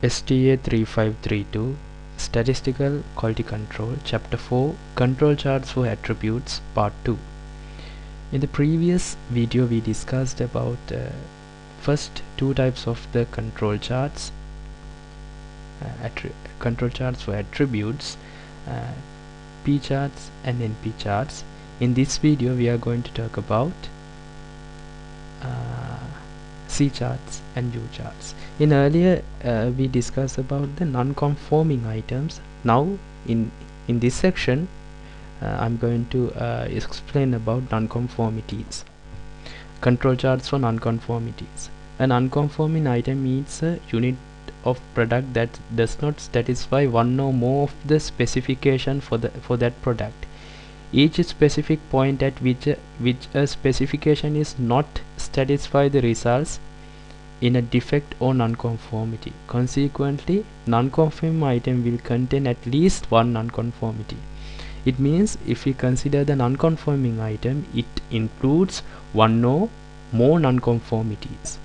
STA 3532 Statistical Quality Control, Chapter 4, Control Charts for Attributes, Part 2. In the previous video we discussed about first two types of the control charts, control charts for attributes, P charts and NP charts. In this video we are going to talk about C charts and U charts. In earlier we discussed about the non-conforming items. Now in this section I'm going to explain about non-conformities. Control charts for non-conformities. A non-conforming item means a unit of product that does not satisfy one or more of the specification for that product. Each specific point at which a specification is not satisfy the results in a defect or nonconformity. Consequently, nonconforming item will contain at least one nonconformity. It means if we consider the nonconforming item, it includes one or more nonconformities.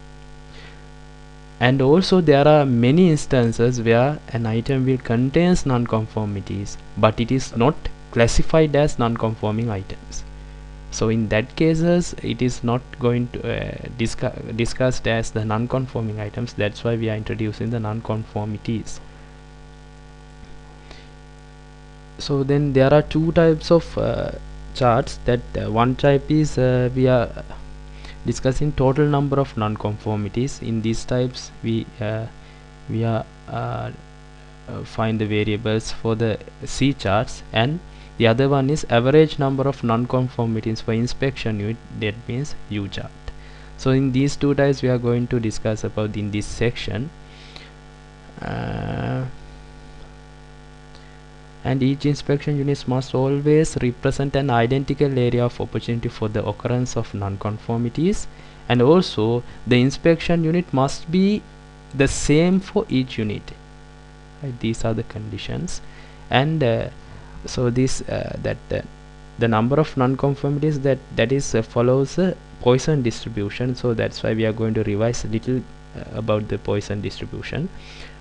And also there are many instances where an item will contain nonconformities, but it is not classified as non-conforming items. So in that cases it is not going to discussed as the non-conforming items. That's why we are introducing the non-conformities. So then there are two types of charts. That one type is we are discussing total number of non-conformities. In these types we find the variables for the C charts, and the other one is average number of non-conformities for inspection unit, that means U chart. So in these two types we are going to discuss about in this section, and each inspection unit must always represent an identical area of opportunity for the occurrence of non-conformities, and also the inspection unit must be the same for each unit. These are the conditions. And so this the number of non-conformities that is follows a Poisson distribution. So that's why we are going to revise a little about the Poisson distribution.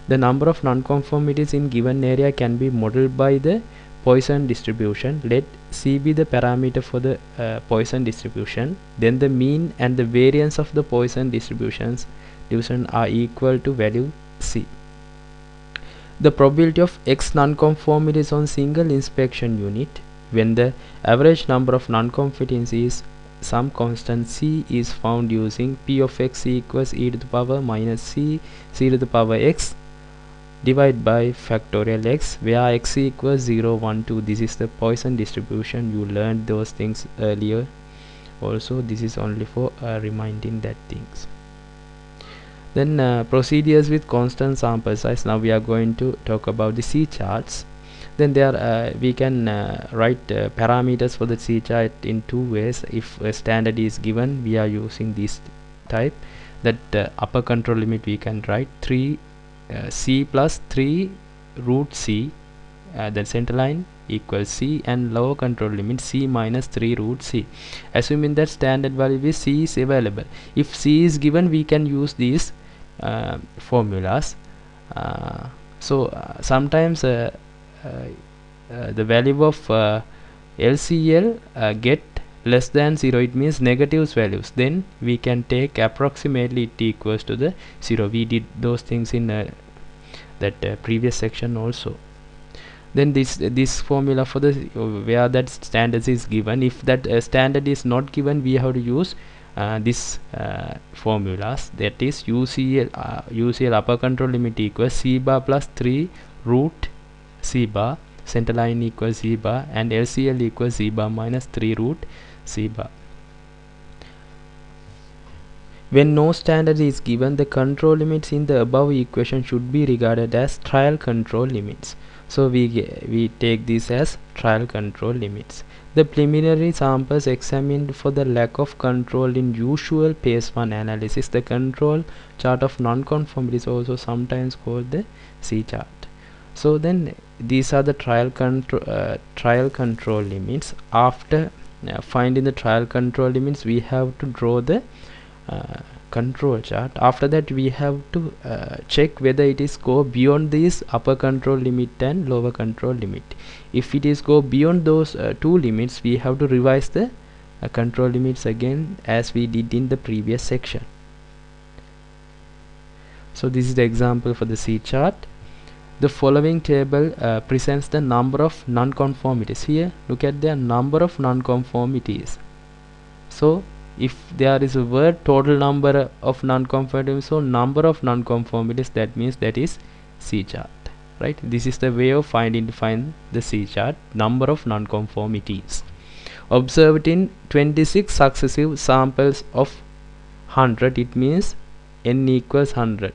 The number of non-conformities in given area can be modeled by the Poisson distribution. Let C be the parameter for the Poisson distribution. Then the mean and the variance of the Poisson distributions are equal to value C. The probability of X non-conformities on single inspection unit when the average number of non-conformities is some constant C is found using P of X equals e to the power minus C to the power X divided by factorial X, where X equals 0, 1, 2. This is the Poisson distribution. You learned those things earlier. Also this is only for reminding that things. Then procedures with constant sample size. Now we are going to talk about the C charts. Then there we can write parameters for the C chart in two ways. If a standard is given, we are using this type. That upper control limit we can write 3 C plus 3 root C, then center line equals C, and lower control limit C minus 3 root C. Assuming that standard value is C is available. If C is given, we can use these formulas. Sometimes the value of LCL get less than 0, it means negative values, then we can take approximately it equals to the 0. We did those things in that previous section also. Then this formula for the where that standard is given. If that standard is not given, we have to use this formulas, that is UCL upper control limit equals C bar plus 3 root C bar, center line equals C bar, and LCL equals C bar minus 3 root C bar. When no standard is given, the control limits in the above equation should be regarded as trial control limits. So we take this as trial control limits. The preliminary samples examined for the lack of control in usual phase 1 analysis. The control chart of non-conformity is also sometimes called the C chart. So then these are the trial control limits. After finding the trial control limits, we have to draw the control chart. After that we have to check whether it is go beyond this upper control limit and lower control limit. If it is go beyond those two limits, we have to revise the control limits again as we did in the previous section. So this is the example for the C chart. The following table presents the number of non-conformities. Here look at the number of non-conformities. So if there is a word total number of non-conformities, so number of non-conformities, that means that is C chart, right? This is the way of find the C chart, number of non-conformities observed in 26 successive samples of 100. It means n equals 100,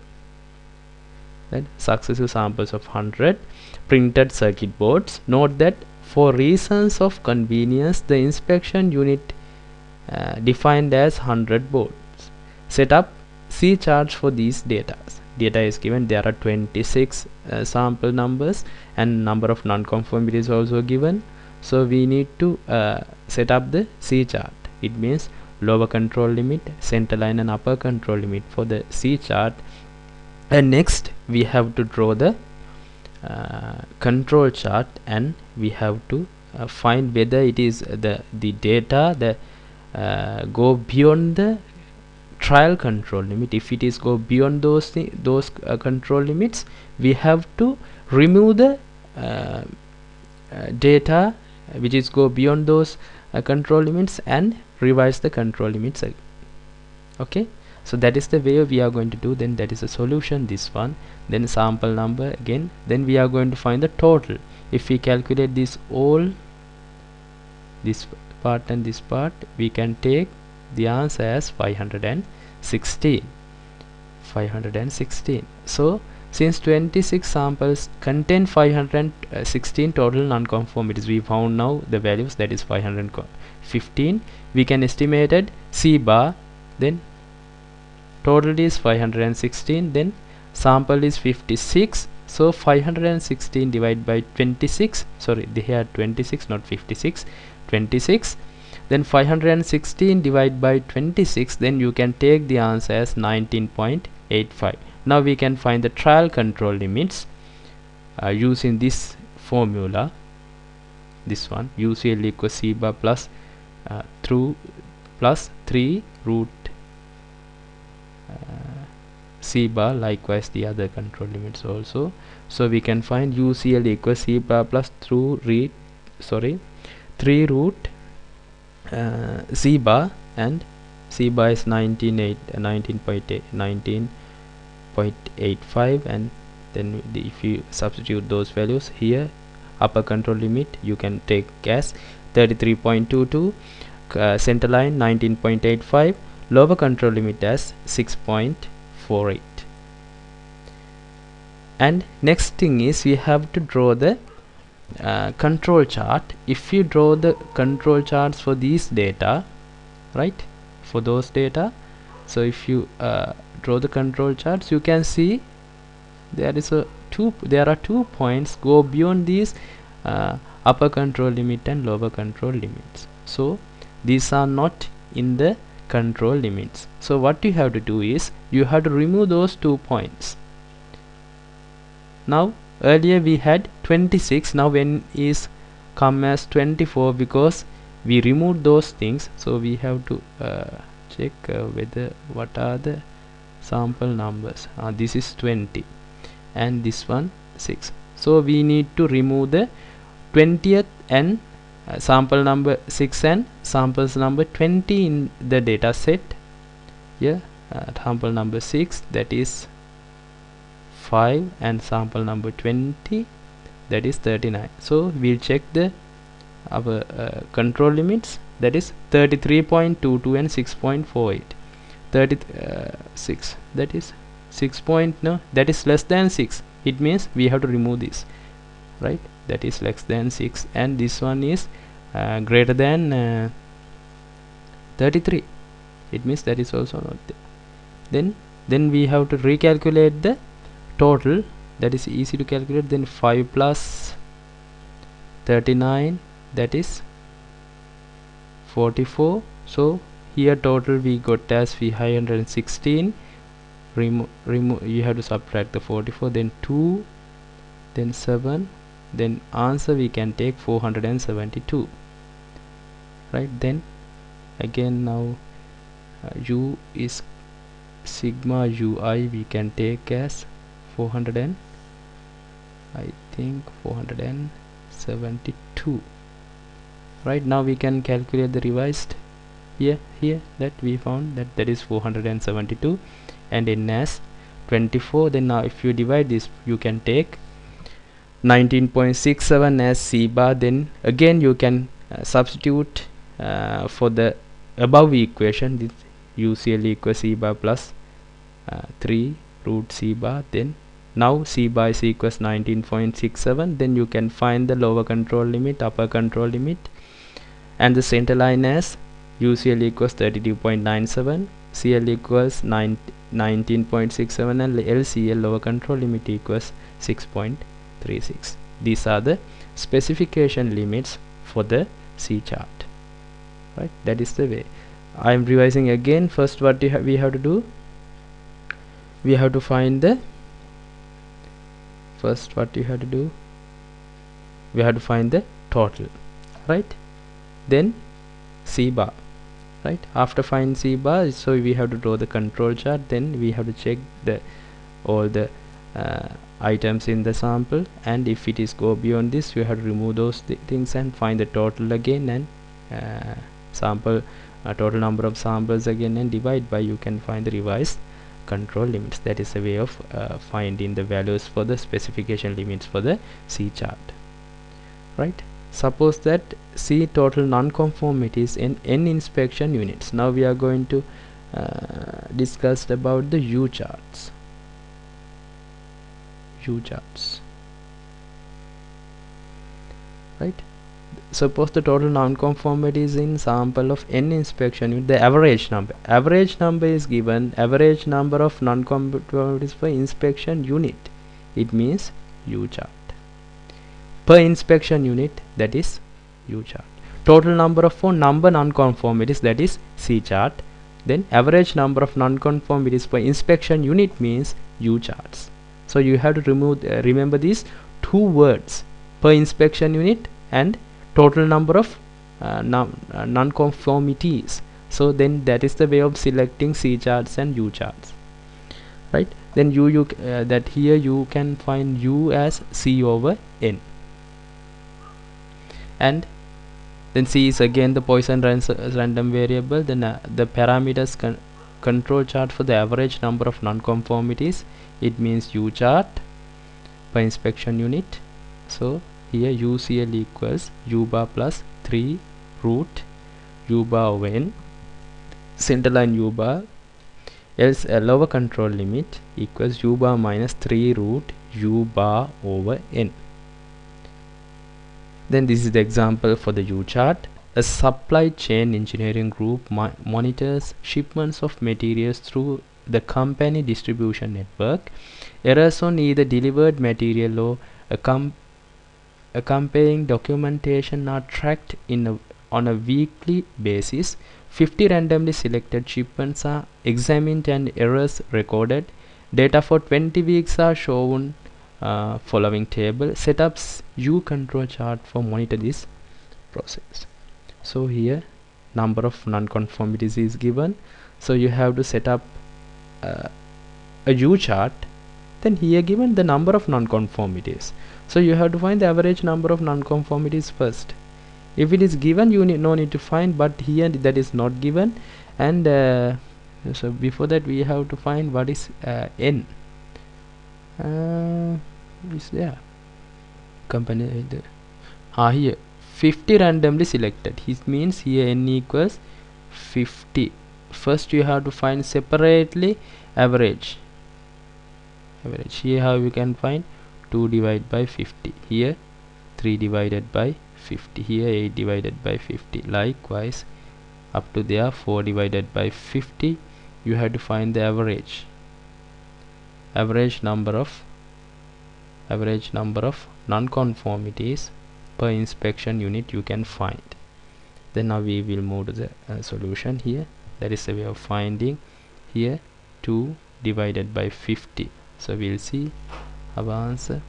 right? Successive samples of 100 printed circuit boards. Note that for reasons of convenience, the inspection unit defined as 100 boards. Set up C charts for these data. Data is given. There are 26 sample numbers and number of non-conformities also given. So we need to set up the C chart. It means lower control limit, center line and upper control limit for the C chart. And next we have to draw the control chart, and we have to find whether it is the data that go beyond the trial control limit. If it is go beyond those control limits, we have to remove the data which is go beyond those control limits and revise the control limits again. Okay, so that is the way we are going to do. Then that is a solution, this one, then sample number again, then we are going to find the total. If we calculate this all, this part and this part, we can take the answer as 516. So since 26 samples contain 516 total non-conformities, we found now the values, that is 515. We can estimated C bar, then total is 516, then sample is 56. So 516 divided by 26, sorry, they had 26 not 56, 26, then 516 divided by 26, then you can take the answer as 19.85. Now we can find the trial control limits using this formula, this one, UCL equals C bar plus 3 root C bar, likewise the other control limits also. So we can find UCL equals C bar plus 3 root C bar, and C bar is 19.85, and then if you substitute those values here, upper control limit you can take as 33.22, center line 19.85, lower control limit as 6.48. And next thing is we have to draw the control chart. If you draw the control charts for these data, right, for those data, so if you draw the control charts, you can see there are two points go beyond these upper control limit and lower control limits. So these are not in the control limits. So what you have to do is you have to remove those 2 points. Now earlier we had 26, now when is come as 24 because we removed those things. So we have to check whether what are the sample numbers. This is 20 and this one 6. So we need to remove the 20th and sample number 6 and samples number 20 in the data set. Yeah, sample number 6, that is 5, and sample number 20, that is 39. So we'll check the our control limits, that is 33.22 and 6.48. 36, that is 6 that is less than 6. It means we have to remove this, right? That is less than 6, and this one is greater than 33. It means that is also not there. Then we have to recalculate the total. That is easy to calculate. Then 5 plus 39, that is 44. So here total we got as 516. Remove, you have to subtract the 44, then 2, then 7, then answer we can take 472, right? Then again now u is sigma ui we can take as 400 and I think 472. Right, now we can calculate the revised here that we found that is 472 and n as 24. Then now if you divide this, you can take 19.67 as c bar. Then again you can substitute for the above equation, this UCL equals c bar plus 3 root c bar. Then now c bar is equals 19.67. then you can find the lower control limit, upper control limit, and the center line as UCL equals 32.97, CL equals 19.67, and LCL lower control limit equals 6.36. These are the specification limits for the C chart, right? That is the way. I am revising again. First, what we have to do, we have to find the we have to find the total, right? Then C bar, right? After find C bar, so we have to draw the control chart. Then we have to check all the items in the sample, and if it is go beyond this, you have to remove those things and find the total again, and sample total number of samples again, and divide by, you can find the revised control limits. That is a way of finding the values for the specification limits for the C chart, right? Suppose that C total non-conformities in n inspection units. Now we are going to discuss about the U charts. Right? Suppose the total non-conformities in sample of n inspection unit, the average number is given, average number of non-conformities per inspection unit, it means U chart. Per inspection unit, that is U chart. Total number of non-conformities, that is C chart. Then average number of non-conformities per inspection unit means U charts. So you have to remember these two words, per inspection unit and total number of non-conformities. So then that is the way of selecting C charts and U charts, right? Then that here you can find U as C over N, and then C is again the Poisson random variable. Then the parameters control chart for the average number of non-conformities, it means U chart per inspection unit. So here UCL equals U bar plus 3 root U bar over N, center line U bar, else a lower control limit equals U bar minus 3 root U bar over N. Then this is the example for the U chart. A supply chain engineering group monitors shipments of materials through the company distribution network. Errors on either delivered material or accompanying documentation are tracked on a weekly basis. 50 randomly selected shipments are examined and errors recorded. Data for 20 weeks are shown following table. Setups U control chart for monitor this process. So here number of non-conformities is given, so you have to set up a U chart. Then here given the number of non-conformities, so you have to find the average number of non-conformities first. If it is given, you no need to find, but here that is not given, and so before that we have to find what is N. Is there company here 50 randomly selected, it means here N equals 50. First you have to find separately average. Here how you can find 2 divided by 50, here 3 divided by 50, here 8 divided by 50, likewise up to there 4 divided by 50. You have to find the average number of non-conformities per inspection unit you can find. Then now we will move to the solution here. That is the way of finding here 2 divided by 50. So we'll see our answer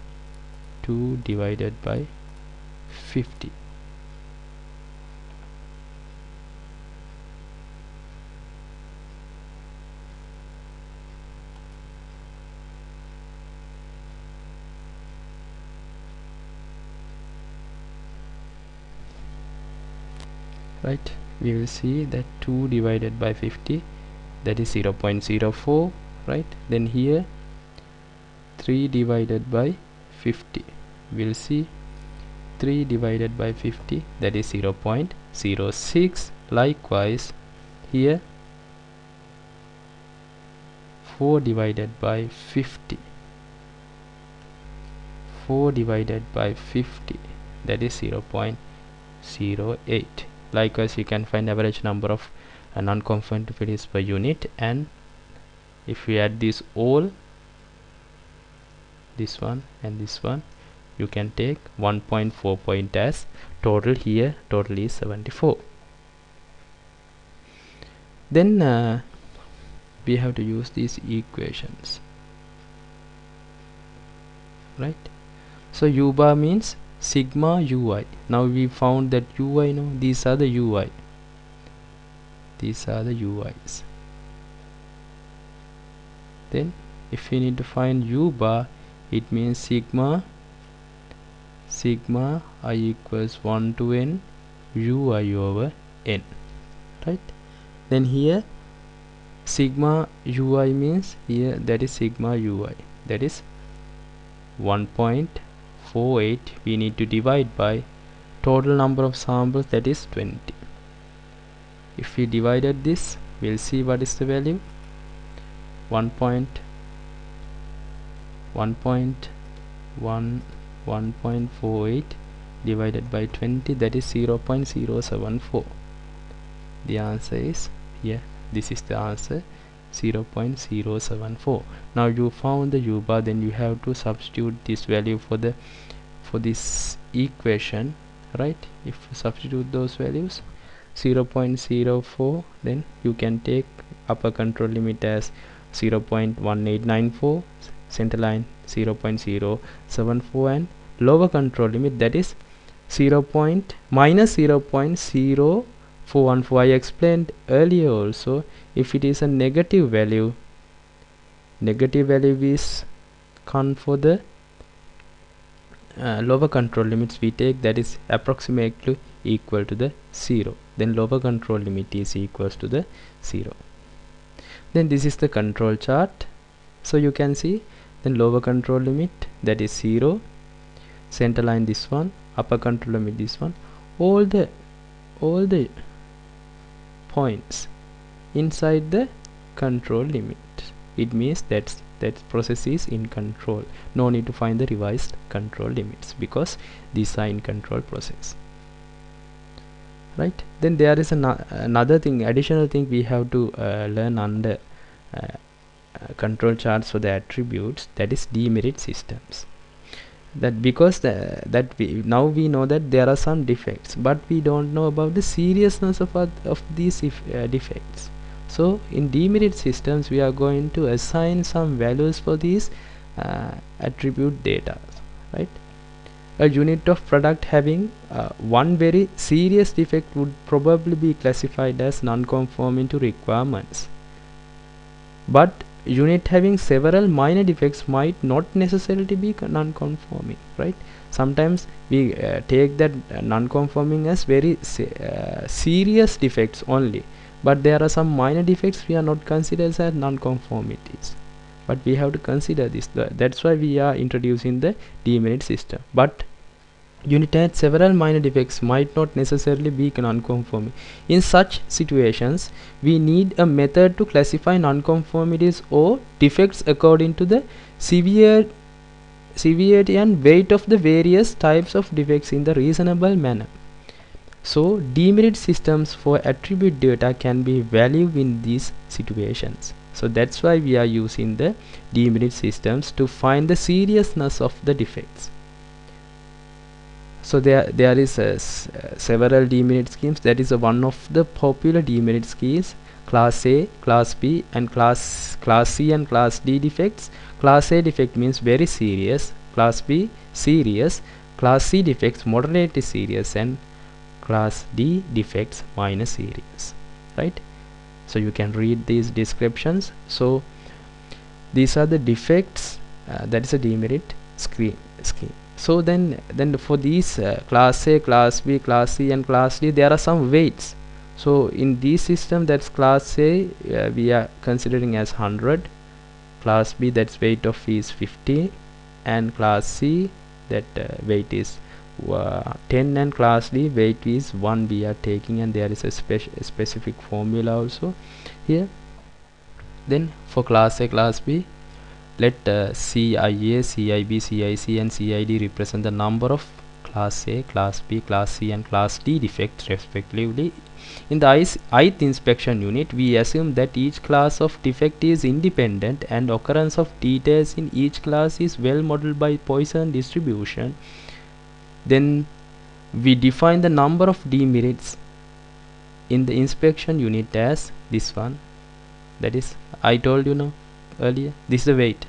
2 divided by 50. Right, we will see that 2 divided by 50, that is 0.04, right? Then here 3 divided by 50, we'll see 3 divided by 50, that is 0.06. Likewise here 4 divided by 50, 4 divided by 50, that is 0.08. Likewise you can find average number of non-conformities per unit, and if we add this all, this one and this one, you can take 1.4 point as total. Here total is 74. Then we have to use these equations, right? So u bar means sigma ui. Now we found that ui, no, these are the ui, these are the ui's. Then if we need to find u bar, it means sigma I equals 1 to n ui over n, right? Then here sigma ui means here, that is sigma ui, that is 1.48. we need to divide by total number of samples, that is 20. If we divided this, we'll see what is the value. 1.48 divided by 20, that is 0.074. the answer is here, this is the answer, 0.074. now you found the u bar, then you have to substitute this value for this equation, right? If you substitute those values, 0.04, then you can take upper control limit as 0.1894, center line 0.074, and lower control limit, that is minus 0.0414. I explained earlier also, if it is a negative value is count for the lower control limits we take, that is approximately equal to the 0, then lower control limit is equals to the 0. Then this is the control chart, so you can see then lower control limit, that is 0, center line this one, upper control limit this one, all the points inside the control limit. It means that process is in control. No need to find the revised control limits because these are in control process, right? Then there is another thing, additional thing we have to learn under control charts for the attributes, that is demerit systems. That because now we know that there are some defects, but we don't know about the seriousness of these defects. So in demerit systems we are going to assign some values for these attribute data, right? A unit of product having one very serious defect would probably be classified as non-conforming to requirements, but unit having several minor defects might not necessarily be non-conforming, right? Sometimes we take that non-conforming as very serious defects only, but there are some minor defects we are not considered as non-conformities, but we have to consider this. That's why we are introducing the demerit system. But unit had several minor defects might not necessarily be non-conforming. In such situations we need a method to classify non-conformities or defects according to the severity and weight of the various types of defects in the reasonable manner. So demerit systems for attribute data can be valued in these situations. So that's why we are using the demerit systems to find the seriousness of the defects. So there is several demerit schemes. That is one of the popular demerit schemes, class A, class B, and class C and class D defects. Class A defect means very serious, class B serious, class C defects moderately serious, and class D defects minor serious, right? So you can read these descriptions. So these are the defects, that is a demerit scheme. So then for these class A, class B, class C, and class D, there are some weights. So in this system, that's class A, we are considering as 100, class B, that's weight of is 50, and class C, that weight is 10, and class D weight is 1 we are taking, and there is a specific formula also here. Then for class A, class B, let CIA, CIB, CIC, and CID represent the number of class A, class B, class C, and class D defects respectively. In the ith inspection unit, we assume that each class of defect is independent and occurrence of details in each class is well modeled by Poisson distribution. Then we define the number of demerits in the inspection unit as this one, that is, I told you now earlier, this is the weight.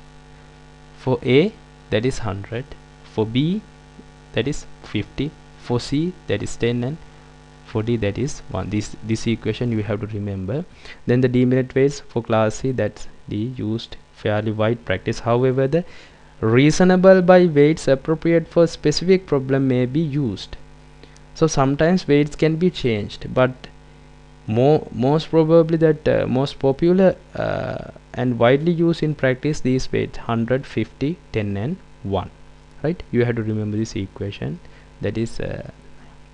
For A, that is 100, for B, that is 50, for C, that is 10, and for D, that is 1. This equation you have to remember. Then the demerit weights for class C, that's D, used fairly wide practice. However, the reasonable by weights appropriate for specific problem may be used. So sometimes weights can be changed, but most probably that most popular and widely used in practice, these weights 100, 50, 10, and 1, right? You have to remember this equation, that is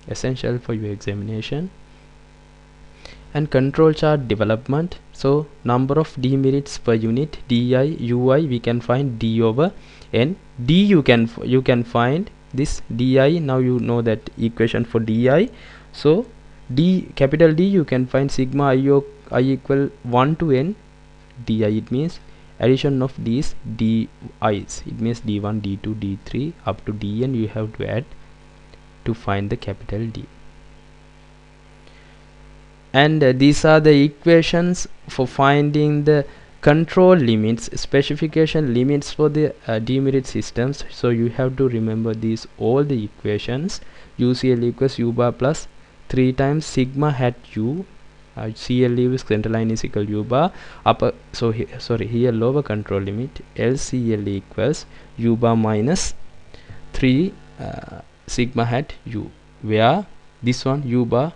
essential for your examination. And control chart development. So number of demerits per unit, di, ui, we can find d over n. D you can find this di. Now you know that equation for di. So D, capital D, you can find sigma I equal 1 to n di. It means addition of these di's. It means d1, d2, d3 up to dn you have to add to find the capital D. And these are the equations for finding the control limits, specification limits for the demerit systems. So you have to remember these all the equations. UCL equals u bar plus 3 times sigma hat u, CL is center line is equal u bar upper, so here lower control limit LCL equals u bar minus 3 sigma hat u, where this one u bar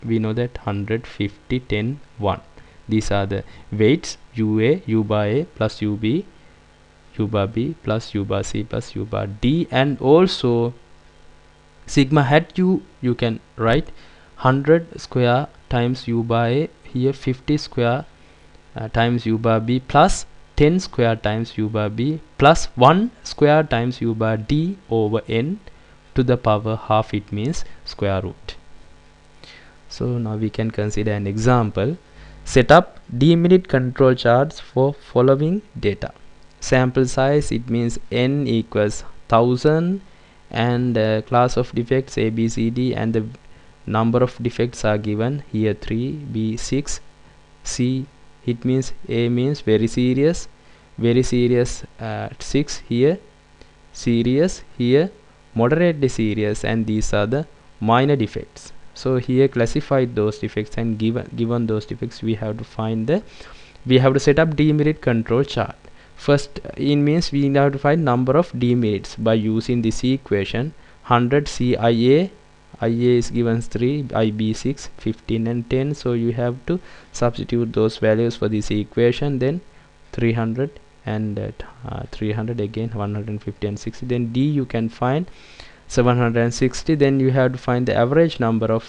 we know that 100, 50, 10, 1. These are the weights UA, u bar A plus UB, u bar B plus u bar C plus u bar D, and also sigma hat u you can write 100 square times u bar A, here 50 square times u bar B plus 10 square times u bar B plus 1 square times u bar D over n to the power half, it means square root. So now we can consider an example. Set up demerit control charts for following data. Sample size, it means n equals 1000, and class of defects A, B, C, D, and the number of defects are given here 3, B 6, C, it means A means very serious 6, here serious, here moderately serious, and these are the minor defects. So here classified those defects, and given those defects we have to set up demerit control chart. First in means we have to find number of demerits by using this equation. 100 CIA, IA is given 3, IB 6, 15, and 10. So you have to substitute those values for this equation. Then 300 and 300 again, 150 and 60. Then D you can find 760. Then you have to find the average number of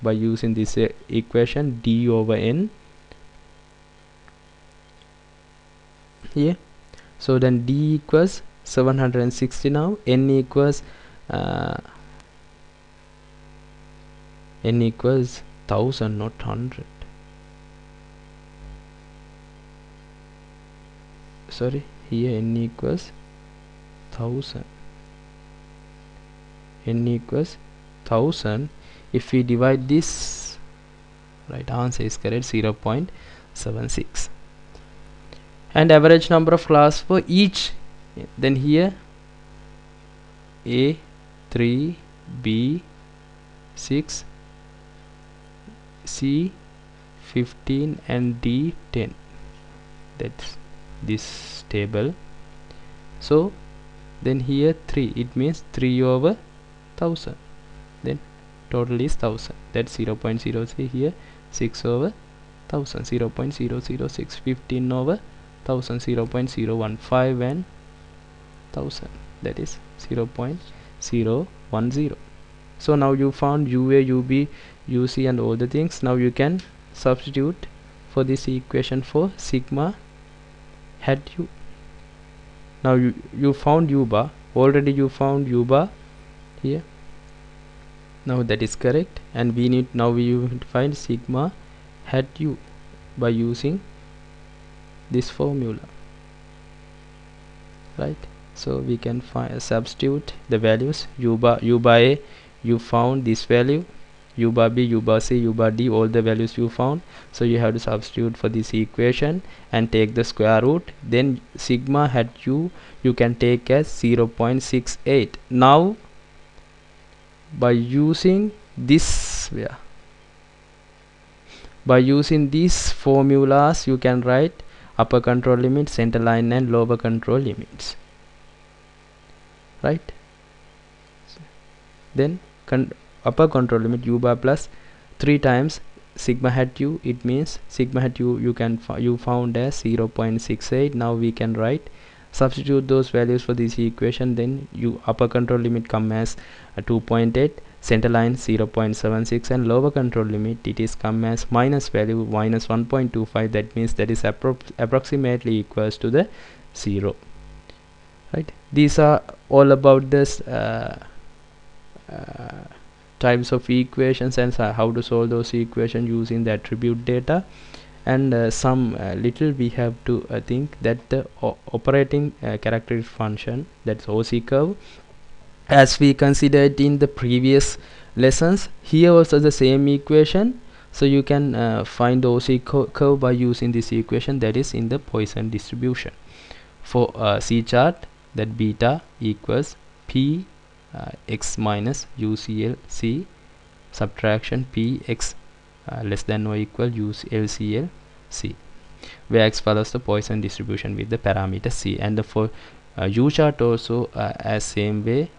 by using this equation, D over n here. So then D equals 760. Now n equals 1000, not 100. Sorry, here n equals 1000. N equals 1000. If we divide this right answer is correct, 0.76. And average number of class for each, then here A 3, B 6, C 15 and D 10. That's this table. So then here 3, it means 3 over 1000, then total is 1000, that's 0.03. Here 6 over 1000, 0.006. 15 over 1000, 0.015, and 1000, that is 0.010. So now you found UA, UB, UC and all the things. Now you can substitute for this equation for sigma hat U. Now you found U bar, already you found U bar here. Now that is correct, and we need to find sigma hat U by using this formula, right? So we can substitute the values. U bar A, you found this value, U bar B, U bar C, U bar D, all the values you found. So you have to substitute for this equation and take the square root. Then sigma hat U you can take as 0.68. Now by using this, by using these formulas, you can write upper control limit, center line and lower control limits, right? Then upper control limit U bar plus 3 times sigma hat U, it means sigma hat U you found as 0.68. Now we can write, substitute those values for this equation, then upper control limit come as 2.8, center line 0.76, and lower control limit it is come as minus value minus 1.25. that means that is approximately equals to the 0, right? These are all about this types of equations and how to solve those equations using the attribute data. And some little we have to think that the operating characteristic function, that's OC curve, as we considered in the previous lessons, here also the same equation. So you can find the OC curve by using this equation, that is in the Poisson distribution. For C chart, that beta equals P x minus UCL C subtraction P x less than or equal LCL C, where x follows the Poisson distribution with the parameter C. And for U chart also as same way,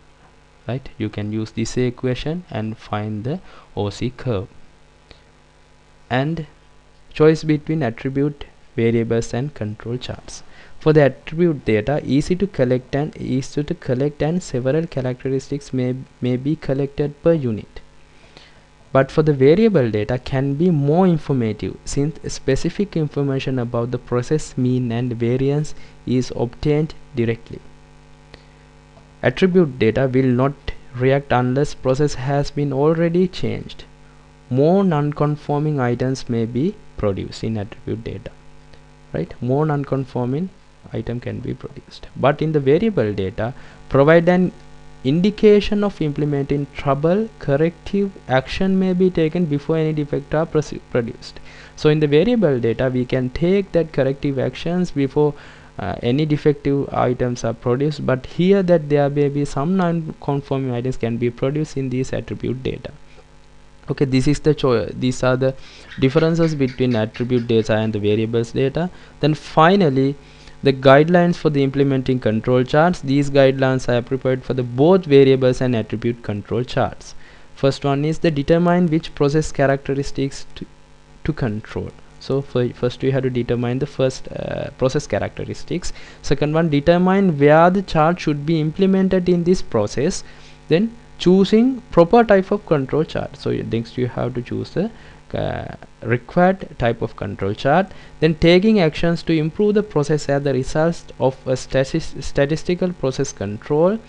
right? You can use this equation and find the OC curve. And choice between attribute, variables and control charts. For the attribute data, easy to collect and several characteristics may be collected per unit. But for the variable data can be more informative, since specific information about the process mean and variance is obtained directly. Attribute data will not react unless process has been already changed. More non-conforming items may be produced in attribute data, right? More non-conforming item can be produced. But in the variable data, provide an indication of implementing trouble, corrective action may be taken before any defect are produced. So in the variable data, we can take that corrective actions before any defective items are produced. But here that there may be some non-conforming items can be produced in this attribute data. Okay, this is the these are the differences between attribute data and the variables data. Then finally, the guidelines for the implementing control charts. These guidelines are appropriate for the both variables and attribute control charts. First one is the determine which process characteristics to control. So first we have to determine the first process characteristics. Second one, determine where the chart should be implemented in this process. Then choosing proper type of control chart. So next you have to choose the required type of control chart. Then taking actions to improve the process as the result of a statistical process control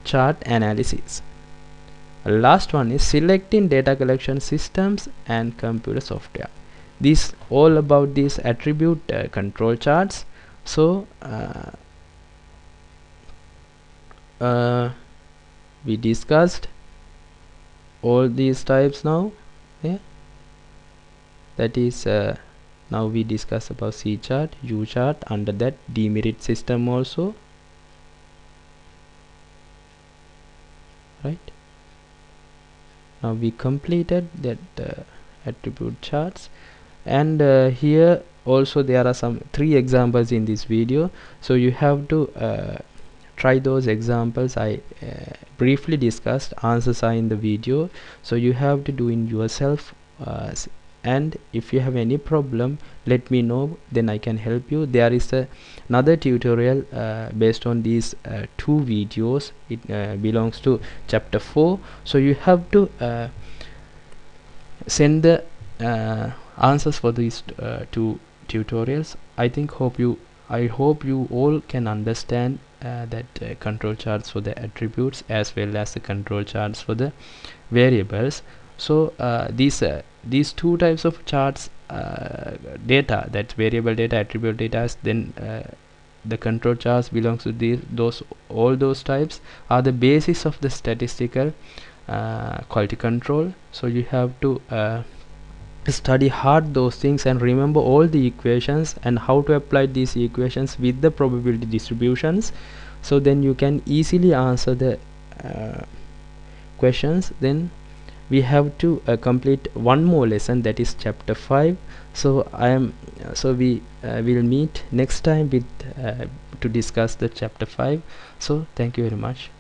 chart analysis. Last one is selecting data collection systems and computer software. This all about these attribute control charts. So we discussed all these types now. Yeah. that is now we discuss about C chart, U chart, under that demerit system also, right? Now we completed that attribute charts, and here also there are some 3 examples in this video, so you have to try those examples I briefly discussed. Answers are in the video, so you have to do in yourself, and if you have any problem, let me know, then I can help you. There is another tutorial based on these 2 videos. It belongs to chapter 4, so you have to send the answers for these 2 tutorials. I hope you all can understand that control charts for the attributes as well as the control charts for the variables. So these 2 types of charts, data, that's variable data, attribute data, then the control charts belongs to all those types are the basis of the statistical quality control. So you have to study hard those things and remember all the equations and how to apply these equations with the probability distributions, so then you can easily answer the questions. Then we have to complete one more lesson, that is chapter 5. So we will meet next time with to discuss the chapter 5. So thank you very much.